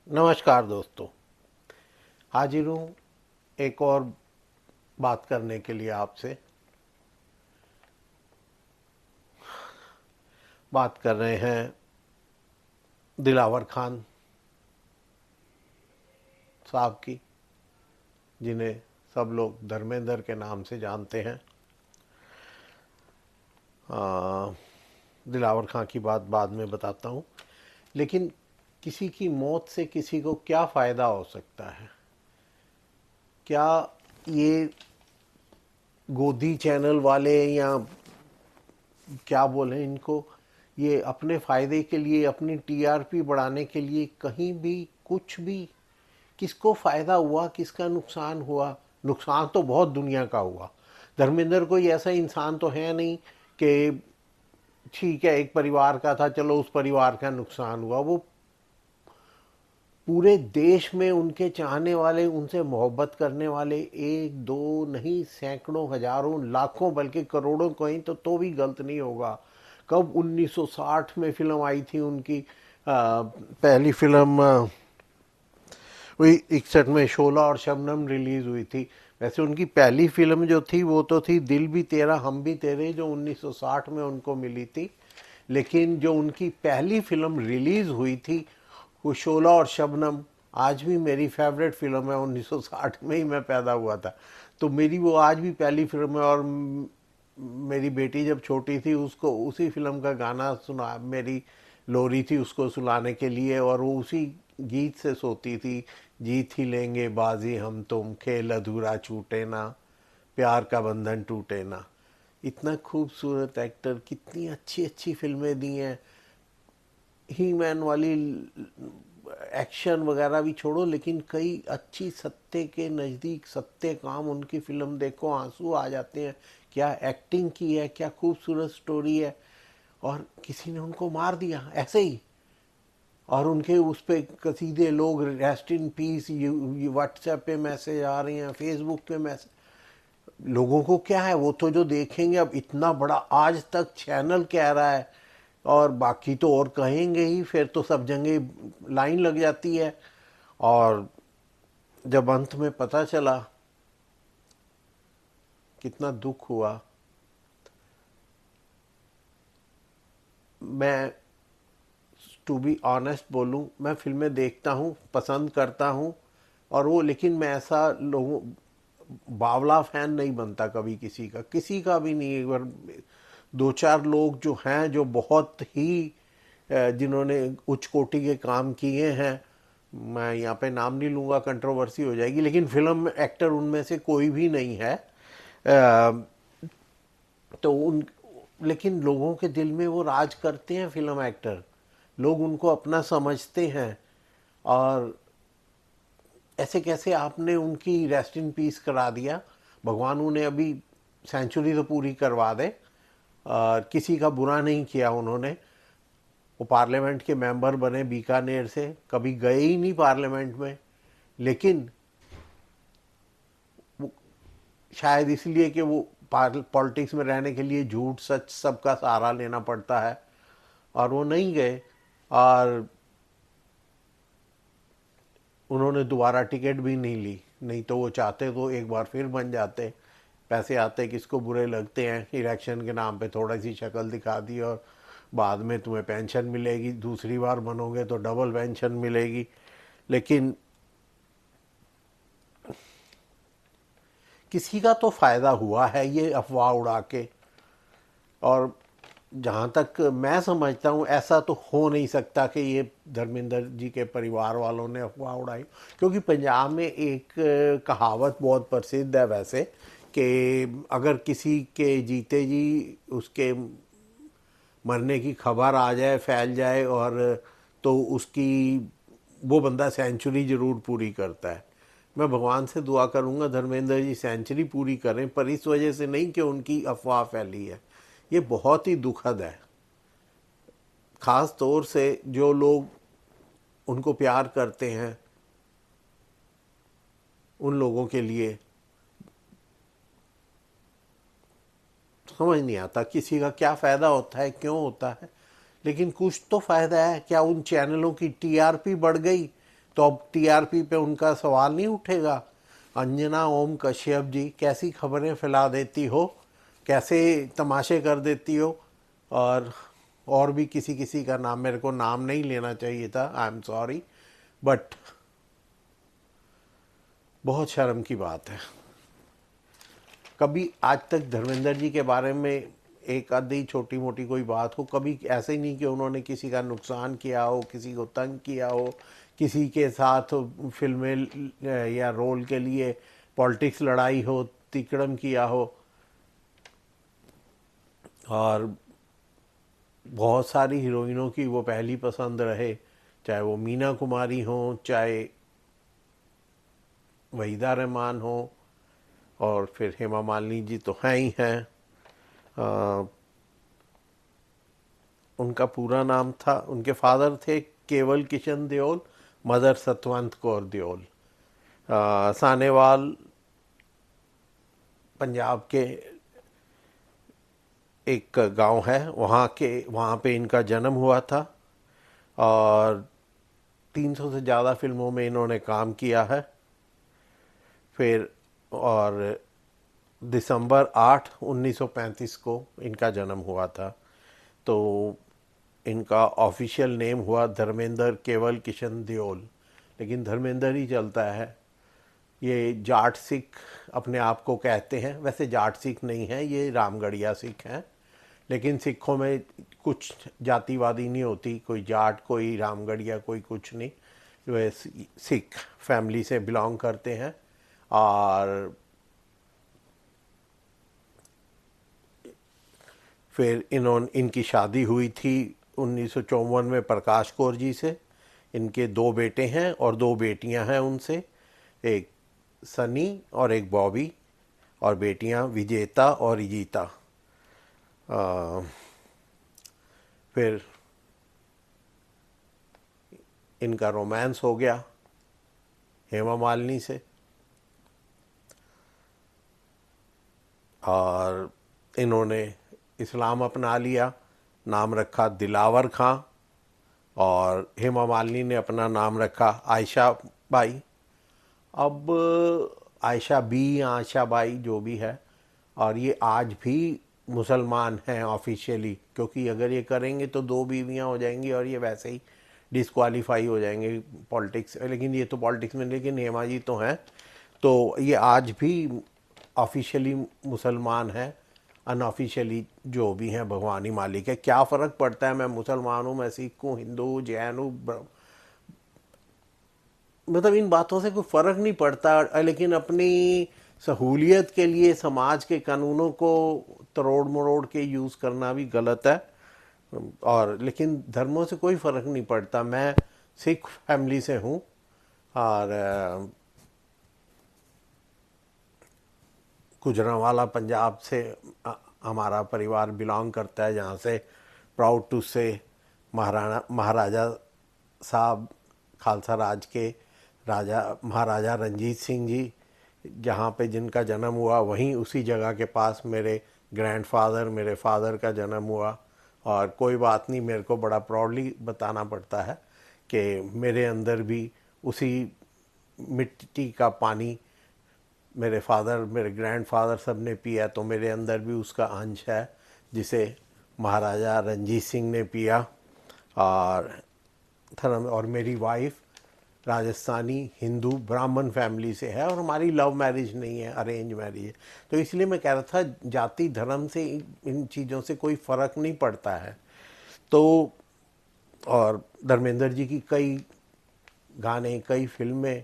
नमस्कार दोस्तों। हाजिर हूँ एक और बात करने के लिए आपसे। बात कर रहे हैं दिलावर खान साहब की, जिन्हें सब लोग धर्मेंद्र के नाम से जानते हैं। दिलावर खान की बात बाद में बताता हूँ, लेकिन किसी की मौत से किसी को क्या फ़ायदा हो सकता है? क्या ये गोदी चैनल वाले, या क्या बोलें इनको, ये अपने फ़ायदे के लिए, अपनी टीआरपी बढ़ाने के लिए कहीं भी कुछ भी, किसको फ़ायदा हुआ, किसका नुकसान हुआ? नुकसान तो बहुत दुनिया का हुआ। धर्मेंद्र कोई ऐसा इंसान तो है नहीं कि ठीक है एक परिवार का था, चलो उस परिवार का नुकसान हुआ। वो पूरे देश में उनके चाहने वाले, उनसे मोहब्बत करने वाले एक दो नहीं, सैकड़ों, हजारों, लाखों, बल्कि करोड़ों कहीं तो भी गलत नहीं होगा। कब 1960 में फिल्म आई थी उनकी, पहली फिल्म, वही 61 में शोला और शबनम रिलीज हुई थी। वैसे उनकी पहली फिल्म जो थी वो तो थी दिल भी तेरा हम भी तेरे, जो 1960 में उनको मिली थी। लेकिन जो उनकी पहली फिल्म रिलीज हुई थी वो शोला और शबनम, आज भी मेरी फेवरेट फिल्म है। 1960 में ही मैं पैदा हुआ था, तो मेरी वो आज भी पहली फिल्म है। और मेरी बेटी जब छोटी थी उसको उसी फिल्म का गाना सुना, मेरी लोरी थी उसको सुलाने के लिए, और वो उसी गीत से सोती थी। जीत ही लेंगे बाजी हम तुम, खेल अधूरा छूटे ना, प्यार का बंधन टूटे ना। इतना खूबसूरत एक्टर, कितनी अच्छी अच्छी फिल्में दी हैं। ही मैन वाली एक्शन वगैरह भी छोड़ो, लेकिन कई अच्छी सत्य के नज़दीक सत्य काम उनकी फिल्म देखो, आंसू आ जाते हैं। क्या एक्टिंग की है, क्या खूबसूरत स्टोरी है। और किसी ने उनको मार दिया ऐसे ही, और उनके उस पर कसीदे, लोग रेस्ट इन पीस, व्हाट्सएप पे मैसेज आ रहे हैं, फेसबुक पे मैसेज। लोगों को क्या है, वो तो जो देखेंगे। अब इतना बड़ा आज तक चैनल कह रहा है, और बाकी तो और कहेंगे ही, फिर तो सब जगह लाइन लग जाती है। और जब अंत में पता चला, कितना दुख हुआ। मैं टू बी ऑनेस्ट बोलूं, मैं फिल्में देखता हूं, पसंद करता हूं, और वो, लेकिन मैं ऐसा लोगों बावला फैन नहीं बनता कभी किसी का भी नहीं। एक बार दो चार लोग जो हैं, जो बहुत ही जिन्होंने उच्च कोटि के काम किए हैं, मैं यहाँ पे नाम नहीं लूँगा, कंट्रोवर्सी हो जाएगी, लेकिन फिल्म एक्टर उनमें से कोई भी नहीं है। तो उन लेकिन लोगों के दिल में वो राज करते हैं फिल्म एक्टर। लोग उनको अपना समझते हैं। और ऐसे कैसे आपने उनकी रेस्ट इन पीस करा दिया? भगवान उन्हें अभी सेंचुरी तो पूरी करवा दे। और किसी का बुरा नहीं किया उन्होंने। वो पार्लियामेंट के मेंबर बने बीकानेर से, कभी गए ही नहीं पार्लियामेंट में, लेकिन शायद इसलिए कि वो पॉलिटिक्स में रहने के लिए झूठ सच सबका सहारा लेना पड़ता है, और वो नहीं गए। और उन्होंने दोबारा टिकट भी नहीं ली, नहीं तो वो चाहते तो एक बार फिर बन जाते। पैसे आते किसको बुरे लगते हैं, इलेक्शन के नाम पे थोड़ी सी शक्ल दिखा दी और बाद में तुम्हें पेंशन मिलेगी, दूसरी बार बनोगे तो डबल पेंशन मिलेगी। लेकिन किसी का तो फ़ायदा हुआ है ये अफवाह उड़ा के। और जहाँ तक मैं समझता हूँ, ऐसा तो हो नहीं सकता कि ये धर्मेंद्र जी के परिवार वालों ने अफवाह उड़ाई। क्योंकि पंजाब में एक कहावत बहुत प्रसिद्ध है वैसे, कि अगर किसी के जीते जी उसके मरने की खबर आ जाए, फैल जाए, और तो उसकी वो बंदा सेंचुरी ज़रूर पूरी करता है। मैं भगवान से दुआ करूंगा धर्मेंद्र जी सेंचुरी पूरी करें, पर इस वजह से नहीं कि उनकी अफवाह फैली है। ये बहुत ही दुखद है, ख़ास तौर से जो लोग उनको प्यार करते हैं उन लोगों के लिए। समझ नहीं आता किसी का क्या फ़ायदा होता है, क्यों होता है, लेकिन कुछ तो फ़ायदा है। क्या उन चैनलों की टीआरपी बढ़ गई तो अब टीआरपी पे उनका सवाल नहीं उठेगा। अंजना ओम कश्यप जी, कैसी खबरें फैला देती हो, कैसे तमाशे कर देती हो। और भी किसी किसी का नाम, मेरे को नाम नहीं लेना चाहिए था, आई एम सॉरी, बट बहुत शर्म की बात है। कभी आज तक धर्मेंद्र जी के बारे में एक आधी छोटी मोटी कोई बात हो, कभी ऐसे ही नहीं कि उन्होंने किसी का नुकसान किया हो, किसी को तंग किया हो, किसी के साथ फिल्में या रोल के लिए पॉलिटिक्स लड़ाई हो, तिकड़म किया हो। और बहुत सारी हीरोइनों की वो पहली पसंद रहे, चाहे वो मीना कुमारी हो, चाहे वहीदा रहमान हो, और फिर हेमा मालिनी जी तो हैं ही हैं। उनका पूरा नाम था, उनके फादर थे केवल किशन देओल, मदर सतवंत कौर देओल। सानेवाल पंजाब के एक गांव है, वहाँ पे इनका जन्म हुआ था। और 300 से ज़्यादा फिल्मों में इन्होंने काम किया है। फिर और दिसंबर 8 1935 को इनका जन्म हुआ था। तो इनका ऑफिशियल नेम हुआ धर्मेंद्र केवल किशन देओल, लेकिन धर्मेंद्र ही चलता है। ये जाट सिख अपने आप को कहते हैं, वैसे जाट सिख नहीं है, ये रामगढ़िया सिख हैं। लेकिन सिखों में कुछ जातिवादी नहीं होती, कोई जाट, कोई रामगढ़िया, कोई कुछ नहीं। वे सिख फैमिली से बिलोंग करते हैं। और फिर इनकी शादी हुई थी 1954 में प्रकाश कौर जी से। इनके 2 बेटे हैं और 2 बेटियां हैं उनसे, एक सनी और एक बॉबी, और बेटियां विजेता और गीता। फिर इनका रोमांस हो गया हेमा मालिनी से, और इन्होंने इस्लाम अपना लिया, नाम रखा दिलावर खां। और हेमा मालिनी ने अपना नाम रखा आयशा बाई। अब आयशा बी या आयशा बाई जो भी है, और ये आज भी मुसलमान हैं ऑफिशियली, क्योंकि अगर ये करेंगे तो 2 बीवियां हो जाएंगी और ये वैसे ही डिस्क्वालीफाई हो जाएंगे पॉलिटिक्स। लेकिन ये तो पॉलिटिक्स में, लेकिन हेमा जी तो हैं, तो ये आज भी ऑफिशियली मुसलमान हैं। अनऑफिशियली जो भी हैं भगवान ही मालिक है। क्या फ़र्क पड़ता है, मैं मुसलमान हूँ, मैं सिख हूँ, हिंदू हूँ, जैन हूँ, मतलब इन बातों से कोई फ़र्क नहीं पड़ता। लेकिन अपनी सहूलियत के लिए समाज के कानूनों को तरोड़ मरोड़ के यूज़ करना भी गलत है। और लेकिन धर्मों से कोई फ़र्क नहीं पड़ता। मैं सिख फैमिली से हूँ, और गुजरांवाला पंजाब से हमारा परिवार बिलोंग करता है, जहाँ से प्राउड टू से महाराजा साहब खालसा राज के राजा महाराजा रंजीत सिंह जी, जहाँ पे जिनका जन्म हुआ, वहीं उसी जगह के पास मेरे ग्रैंडफादर, मेरे फादर का जन्म हुआ। और कोई बात नहीं, मेरे को बड़ा प्राउडली बताना पड़ता है कि मेरे अंदर भी उसी मिट्टी का पानी मेरे फादर, मेरे ग्रैंडफादर सब ने पिया, तो मेरे अंदर भी उसका अंश है जिसे महाराजा रंजीत सिंह ने पिया। और मेरी वाइफ राजस्थानी हिंदू ब्राह्मण फैमिली से है, और हमारी लव मैरिज नहीं है, अरेंज मैरिज है। तो इसलिए मैं कह रहा था, जाति धर्म से इन चीज़ों से कोई फ़र्क नहीं पड़ता है। तो और धर्मेंद्र जी की कई गाने, कई फिल्में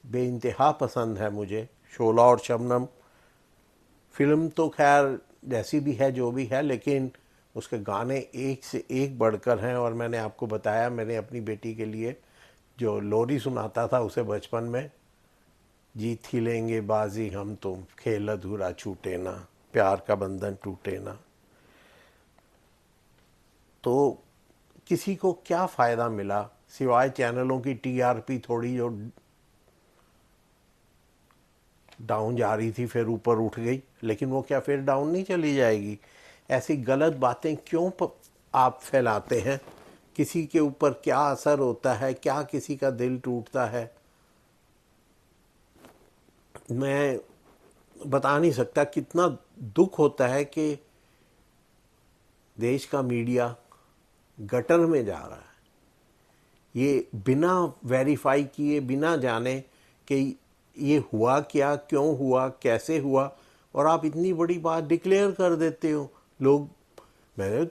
बेइंतहा पसंद है मुझे। शोला और शबनम फिल्म तो खैर जैसी भी है, जो भी है, लेकिन उसके गाने एक से एक बढ़कर हैं। और मैंने आपको बताया, मैंने अपनी बेटी के लिए जो लोरी सुनाता था उसे बचपन में, जीत ही लेंगे बाजी हम तुम, खेल अधूरा छूटे ना, प्यार का बंधन टूटे ना। तो किसी को क्या फ़ायदा मिला सिवाय चैनलों की टीआरपी थोड़ी जो डाउन जा रही थी, फिर ऊपर उठ गई, लेकिन वो क्या फिर डाउन नहीं चली जाएगी? ऐसी गलत बातें क्यों आप फैलाते हैं किसी के ऊपर क्या असर होता है, क्या किसी का दिल टूटता है, मैं बता नहीं सकता। कितना दुख होता है कि देश का मीडिया गटर में जा रहा है, ये बिना वेरीफाई किए, बिना जाने कि ये हुआ क्या, क्यों हुआ, कैसे हुआ, और आप इतनी बड़ी बात डिक्लेयर कर देते हो। लोग, मैंने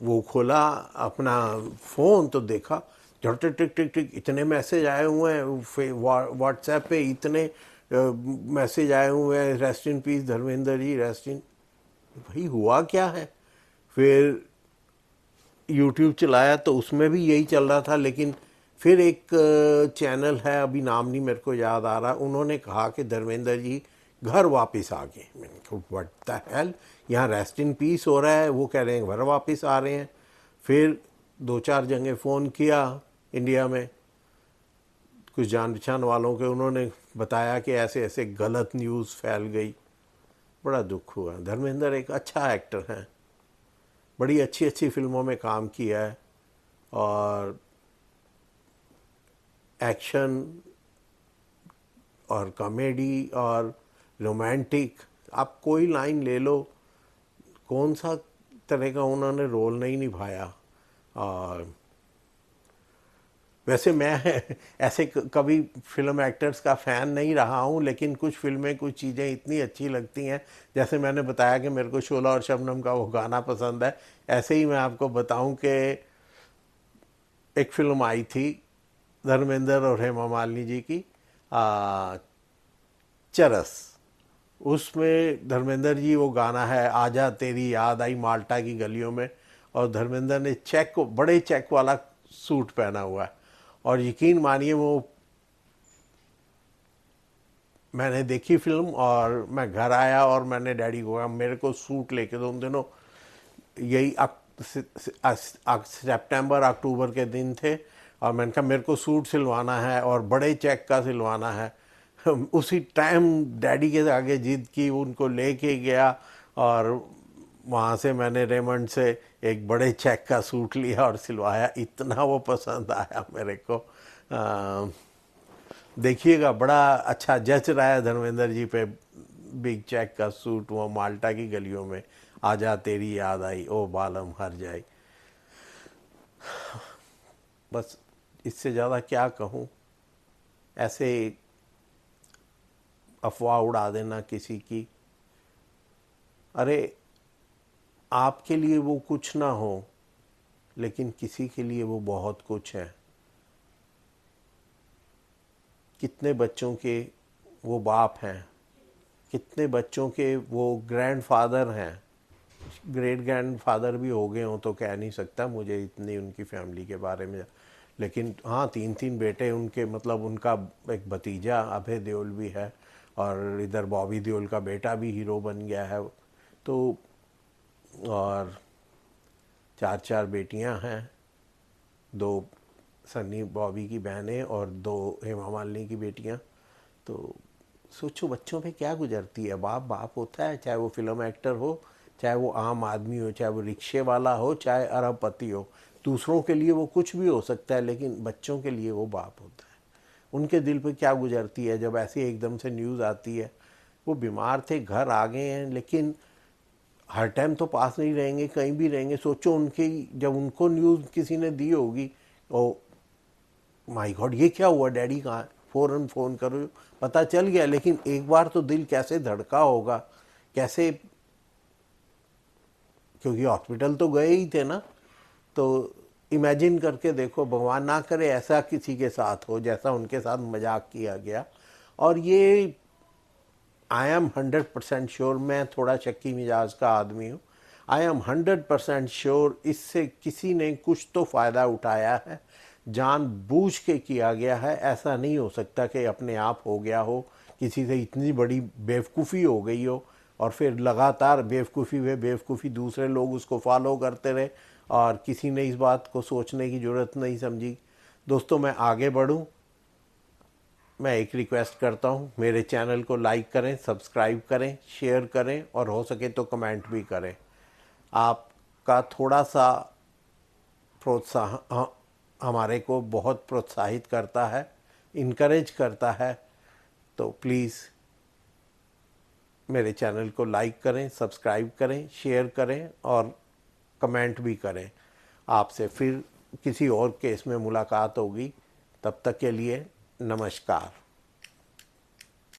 वो खोला अपना फ़ोन तो देखा झट टिक टिक टिक इतने मैसेज आए हुए हैं, व्हाट्सएप पे इतने मैसेज आए हुए हैं, rest in peace Dharmendra ji, rest in. भाई हुआ क्या है? फिर यूट्यूब चलाया तो उसमें भी यही चल रहा था, लेकिन फिर एक चैनल है, अभी नाम नहीं मेरे को याद आ रहा, उन्होंने कहा कि धर्मेंद्र जी घर वापस आ गए। मैंने कहा व्हाट द हेल, यहाँ रेस्ट इन पीस हो रहा है, वो कह रहे हैं घर वापस आ रहे हैं। फिर 2-4 जगह फ़ोन किया इंडिया में कुछ जान पहचान वालों के, उन्होंने बताया कि ऐसे ऐसे गलत न्यूज़ फैल गई। बड़ा दुख हुआ। धर्मेंद्र एक अच्छा एक्टर है, बड़ी अच्छी अच्छी फिल्मों में काम किया है, और एक्शन और कॉमेडी और रोमांटिक, आप कोई लाइन ले लो, कौन सा तरह का उन्होंने रोल नहीं निभाया। और वैसे मैं ऐसे कभी फिल्म एक्टर्स का फ़ैन नहीं रहा हूँ, लेकिन कुछ फिल्में, कुछ चीज़ें इतनी अच्छी लगती हैं। जैसे मैंने बताया कि मेरे को शोला और शबनम का वो गाना पसंद है, ऐसे ही मैं आपको बताऊं कि एक फिल्म आई थी धर्मेंद्र और हेमा मालिनी जी की, चरस। उसमें धर्मेंद्र जी, वो गाना है आजा तेरी याद आई माल्टा की गलियों में, और धर्मेंद्र ने चेक, बड़े चेक वाला सूट पहना हुआ है, और यकीन मानिए वो, मैंने देखी फिल्म और मैं घर आया और मैंने डैडी को कहा मेरे को सूट लेके दो। उन दिनों यही सितंबर अक्टूबर के दिन थे, और मैंने कहा मेरे को सूट सिलवाना है और बड़े चेक का सिलवाना है। उसी टाइम डैडी के आगे जिद की, उनको लेके गया, और वहाँ से मैंने रेमंड से एक बड़े चेक का सूट लिया और सिलवाया। इतना वो पसंद आया मेरे को। देखिएगा, बड़ा अच्छा जच रहा है धर्मेंद्र जी पे बिग चेक का सूट, वो माल्टा की गलियों में आजा तेरी याद आई ओ बालम हर जाए। बस इससे ज़्यादा क्या कहूँ, ऐसे अफवाह उड़ा देना किसी की, अरे आपके लिए वो कुछ ना हो, लेकिन किसी के लिए वो बहुत कुछ है। कितने बच्चों के वो बाप हैं, कितने बच्चों के वो ग्रैंडफादर हैं, ग्रेट ग्रैंडफादर भी हो गए हों तो कह नहीं सकता मुझे इतनी उनकी फैमिली के बारे में, लेकिन हाँ 3-3 बेटे उनके, मतलब उनका एक भतीजा अभय देओल भी है, और इधर बॉबी देओल का बेटा भी हीरो बन गया है। तो और 4-4 बेटियां हैं, 2 सन्नी बॉबी की बहनें और 2 हेमा मालिनी की बेटियां। तो सोचो बच्चों पे क्या गुजरती है। बाप बाप होता है, चाहे वो फिल्म एक्टर हो, चाहे वो आम आदमी हो, चाहे वो रिक्शे वाला हो, चाहे अरबपति हो। दूसरों के लिए वो कुछ भी हो सकता है, लेकिन बच्चों के लिए वो बाप होता है। उनके दिल पे क्या गुजरती है जब ऐसे एकदम से न्यूज़ आती है। वो बीमार थे, घर आ गए हैं, लेकिन हर टाइम तो पास नहीं रहेंगे, कहीं भी रहेंगे। सोचो उनकी, जब उनको न्यूज़ किसी ने दी होगी, ओ माय गॉड ये क्या हुआ, डैडी कहाँ है, फ़ौरन फ़ोन करो, पता चल गया। लेकिन एक बार तो दिल कैसे धड़का होगा, कैसे, क्योंकि हॉस्पिटल तो गए ही थे ना। तो इमेजिन करके देखो, भगवान ना करे ऐसा किसी के साथ हो जैसा उनके साथ मजाक किया गया। और ये आई एम 100% श्योर, मैं थोड़ा शक्की मिजाज का आदमी हूँ, आई एम 100% श्योर इससे किसी ने कुछ तो फ़ायदा उठाया है, जानबूझ के किया गया है। ऐसा नहीं हो सकता कि अपने आप हो गया हो, किसी से इतनी बड़ी बेवकूफ़ी हो गई हो, और फिर लगातार बेवकूफ़ी व बेवकूफ़ी दूसरे लोग उसको फॉलो करते रहे, और किसी ने इस बात को सोचने की ज़रूरत नहीं समझी। दोस्तों, मैं आगे बढ़ूं, मैं एक रिक्वेस्ट करता हूँ, मेरे चैनल को लाइक करें, सब्सक्राइब करें, शेयर करें, और हो सके तो कमेंट भी करें। आपका थोड़ा सा प्रोत्साहन हमारे को बहुत प्रोत्साहित करता है, इनकरेज करता है। तो प्लीज़ मेरे चैनल को लाइक करें, सब्सक्राइब करें, शेयर करें और कमेंट भी करें। आपसे फिर किसी और केस में मुलाकात होगी। तब तक के लिए नमस्कार।